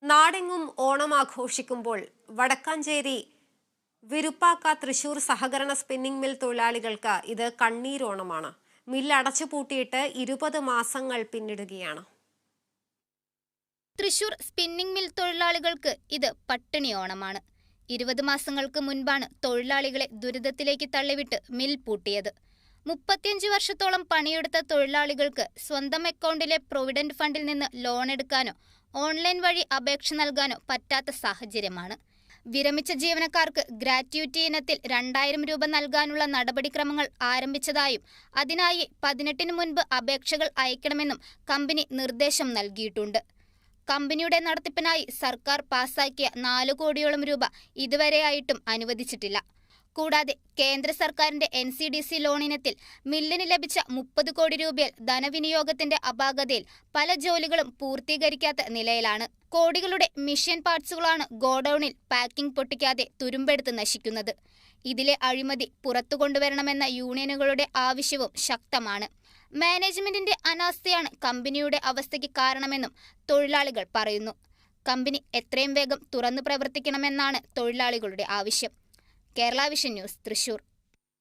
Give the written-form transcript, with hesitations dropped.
നാടെങ്ങും ഓണം ആഘോഷിക്കുമ്പോൾ വടക്കാഞ്ചേരി വിരുപ്പാക്ക തൃശൂർ സഹകരണ സ്പിന്നിംഗ് മിൽ തൊഴിലാളികൾക്ക് ഇത് കണ്ണീരോണമാണ്. മില്ല് അടച്ചുപൂട്ടിയിട്ട് 20 മാസങ്ങൾ പിന്നിടുകയാണ്. തൃശൂർ സ്പിന്നിംഗ് മിൽ തൊഴിലാളികൾക്ക് ഇത് പട്ടിണി ഓണമാണ്. 20 മാസങ്ങൾക്ക് മുൻപാണ് തൊഴിലാളികളെ ദുരിതത്തിലേക്ക് തള്ളിവിട്ട് മിൽ പൂട്ടിയത്. 35 വർഷത്തോളം പണിയെടുത്ത തൊഴിലാളികൾക്ക് സ്വന്തം അക്കൗണ്ടിലെ പ്രൊവിഡന്റ് ഫണ്ടിൽ നിന്ന് ലോൺ എടുക്കാനോ ഓൺലൈൻ വഴി അപേക്ഷ നൽകാനോ പറ്റാത്ത സാഹചര്യമാണ്. വിരമിച്ച ജീവനക്കാർക്ക് ഗ്രാറ്റുവിറ്റി ഇനത്തിൽ 2000 രൂപ നൽകാനുള്ള നടപടിക്രമങ്ങൾ ആരംഭിച്ചതായും അതിനായി 18-ന് മുൻപ് അപേക്ഷകൾ അയക്കണമെന്നും കമ്പനി നിർദ്ദേശം നൽകിയിട്ടുണ്ട്. കമ്പനിയുടെ നടത്തിപ്പിനായി സർക്കാർ പാസാക്കിയ 4 കോടിയോളം രൂപ ഇതുവരെയായിട്ടും അനുവദിച്ചിട്ടില്ല. കൂടാതെ കേന്ദ്ര സർക്കാരിന്റെ NCDC ലോണിനത്തിൽ മില്ലിന് ലഭിച്ച 30 കോടി രൂപയിൽ ധനവിനിയോഗത്തിന്റെ അപാകതയിൽ പല ജോലികളും പൂർത്തീകരിക്കാത്ത നിലയിലാണ്. കോടികളുടെ മിഷൻ പാർട്സുകളാണ് ഗോഡൌണിൽ പാക്കിംഗ് പൊട്ടിക്കാതെ തുരുമ്പെടുത്ത് നശിക്കുന്നത്. ഇതിലെ അഴിമതി പുറത്തു കൊണ്ടുവരണമെന്ന യൂണിയനുകളുടെ ആവശ്യവും ശക്തമാണ്. മാനേജ്മെന്റിന്റെ അനാസ്ഥയാണ് കമ്പനിയുടെ അവസ്ഥയ്ക്ക് കാരണമെന്നും തൊഴിലാളികൾ പറയുന്നു. കമ്പനി എത്രയും വേഗം തുറന്നു പ്രവർത്തിക്കണമെന്നാണ് തൊഴിലാളികളുടെ ആവശ്യം. Kerala vision news, Thrissur.